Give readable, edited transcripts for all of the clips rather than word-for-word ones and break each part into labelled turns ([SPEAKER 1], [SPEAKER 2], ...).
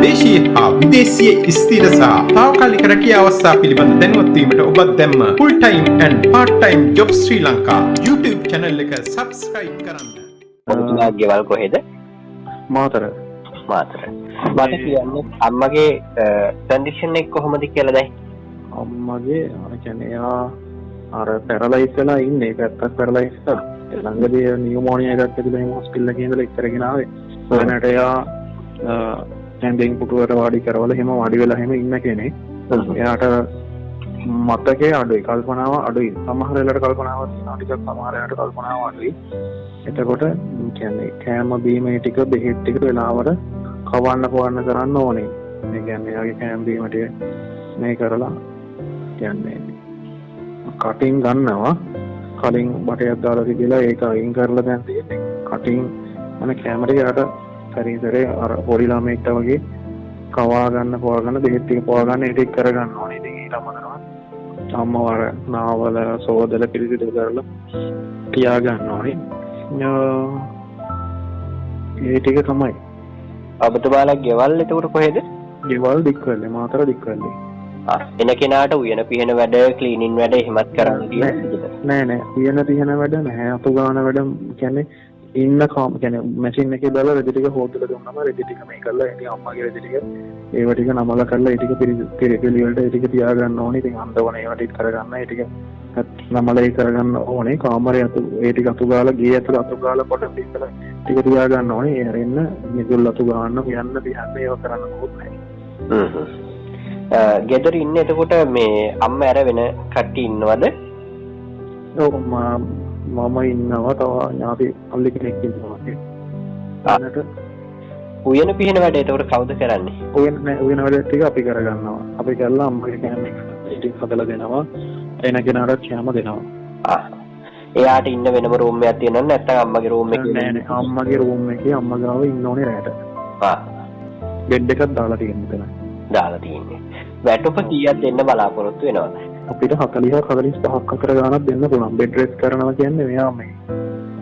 [SPEAKER 1] දේශීය හා විදේශීය ස්ථිර සහ තාවකාලික රැකියාව අවස්ථා පිළිබඳ දැනුවත් වීමට ඔබ දැම්ම full time and part time job Sri Lanka YouTube channel එක subscribe කරන්න.
[SPEAKER 2] ඔබතුමා ගෙවල් කොහෙද?
[SPEAKER 3] මාතර.
[SPEAKER 2] මට කියන්නේ අම්මගේ කන්ඩිෂන් එක කොහොමද කියලා දැන්?
[SPEAKER 3] අම්මගේ කියන්නේ එයා අර පැරලයිස් වෙලා ඉන්නේ. පැත්තක් පැරලයිස් කරා. ළඟදී නියුමෝනියා එකක් ඇතිලා එහෙම හොස්පිටල් එකේ ඉඳලා ඉස්සරගෙන ආවේ. දැනට එයා දැන් පුටුවට වාඩි කරවල එහෙම වාඩි වෙලා එහෙම ඉන්න කෙනෙක්. එයාට මතකයේ අඩුයි, කල්පනාව අඩුයි. සමහර වෙලාවට කල්පනාව තියෙනවා ටිකක්, සමහර වෙලාවට කල්පනාව අඩුයි. එතකොට කියන්නේ කෑම බීම ටික බෙහෙත් ටික වෙලාවට කවන්න පොවන්න කරන්න ඕනේ. මේ කියන්නේ එයාගේ කෑම බීම ටික මේ කරලා කියන්නේ කටින් ගන්නවා. කලින් බටයක් දාලා තිබිලා ඒක අයින් කරලා දැන් තියෙන්නේ කටින් අන කැමරේ යට පරිසරේ අර පොඩි ළමෙක්ට වගේ කවා ගන්න පොවා ගන්න බෙහෙත් ටික පොවා ගන්න ඒක කර ගන්න ඕනේ. ඉතින් ඊට අමතරව අම්මවර නාවල සෝදල පිළිසිදු කරලා තියා ගන්න ඕනේ. ඒ ටික තමයි.
[SPEAKER 2] ඔබතුමාලා ගෙවල් එතකොට කොහෙද?
[SPEAKER 3] ගෙවල් දික්කල්ලේ, මාතර දික්කල්ලේ.
[SPEAKER 2] එන කෙනාට උයන පිහන වැඩ, ක්ලීනින් වැඩ එහෙමත් කරන්න තියෙනවා.
[SPEAKER 3] නෑ උයන පිහන වැඩ නැහැ. අතු ගාන වැඩ කියන්නේ ඉන්න කියන්නේ මැෂින් එකේ දාලා රෙදි ටික හොදලා දුන්නාම රෙදි ටික මේ කරලා ඉතින් අම්මගේ රෙදි ටික ඒව ටික නමලා කරලා ඒ ටික පිළිපිලි වලට ඒ ටික තියා ගන්න ඕනේ. ඉතින් අන්දවන ඒව ටික කරගන්න ඒ ටික නමලා ඒ කරගන්න ඕනේ. කාමරේ අතු ඒ ටික අතු ගාලා ගේ ඇතුළ අතු ගාලා කොට ඉස්සලා ටික තියා ගන්න ඕනේ. ඒ හැරෙන්න මිදුල් අතු ගන්න යන්න තියන්න ඒව කරන්න ඕනේ නැහැ.
[SPEAKER 2] ගෙදර ඉන්නේ එතකොට මේ අම්මා ඇර වෙන කට්ටිය ඉන්නවද?
[SPEAKER 3] ඔව් මම ඉන්නවා, තව ඥාති අල්ලි කෙනෙක් ඉන්නවා. ආනට
[SPEAKER 2] උයන පිහන වැඩ එතකොට කවුද කරන්නේ?
[SPEAKER 3] උයන වැඩ ටික අපි කරගන්නවා. අපි කරලා අම්මගේ කෑම ටික හදලා දෙනවා. එන කෙනාට කෑම දෙනවා.
[SPEAKER 2] එයාට ඉන්න වෙනම රූම් එකක් තියෙනවද නැත්නම් අම්මගේ රූම් එකේ?
[SPEAKER 3] නෑ අම්මගේ රූම් එකේ අම්ම ගාව ඉන්න ඕනේ රැට. බෙඩ් එකක් දාලා තියෙනවා. දාලා
[SPEAKER 2] තියෙන්නේ. වැටුප කීයක් දෙන්න බලාපොරොත්තු වෙනවද?
[SPEAKER 3] අපිට 40-45ක් අතර ගානක් දෙන්න පුළුවන්. බෙඩ් රෙස්ට් කරනවා කියන්නේ මෙයා මේ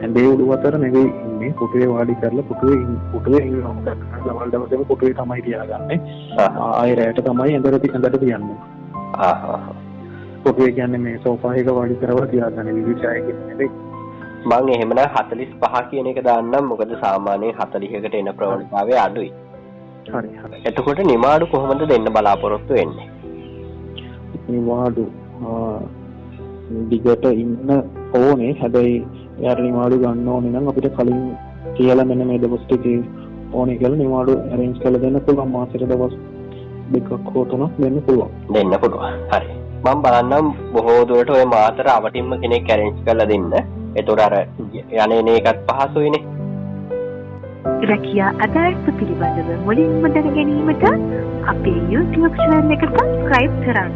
[SPEAKER 3] ඇඳේ උඩු අතර නෙවෙයි ඉන්නේ. පුටුවේ වාඩි කරලා පුටුවේ ඉන්නවා. ලවල් දවසේම පුටුවේ තමයි තියාගන්නේ. ආයෙ රැට තමයි ඇඳට තියන්නේ. පුටුවේ කියන්නේ මේ සෝෆා එක වාඩි කරවලා තියාගන්නේ. විවිධ එකක් නෙවෙයි.
[SPEAKER 2] මම එහෙමනම් 45 කියන එක දාන්නම්. මොකද සාමාන්‍යයෙන් 40කට එන ප්‍රවණතාවය අඩුයි.
[SPEAKER 3] හරි.
[SPEAKER 2] එතකොට නිමාඩු කොහොමද දෙන්න බලාපොරොත්තු වෙන්නේ?
[SPEAKER 3] නිමාඩු දිගට ඉන්න ඕනේ. හැබැයි යාර නිමාඩු ගන්න ඕනේ නම් අපිට කලින් කියලා මෙන්න මේ දවස් ටිකේ ඕනේ කියලා නිමාඩු arrange කරලා දෙන්න පුළුවන්. මාසෙට දවස් දෙකක් හෝ තුනක් දෙන්න පුළුවන්.
[SPEAKER 2] හරි. මම බලන්නම් බොහෝ දුරට ඔය මාතර අවටින්ම කෙනෙක් arrange කරලා දෙන්න. ඒතොර අර යන්නේ එකත් පහසුයිනේ.
[SPEAKER 4] රැකියා අදාළත්ව පිළිබඳව මුලින්ම දැන ගැනීමට අපේ YouTube channel එක subscribe කරන්න.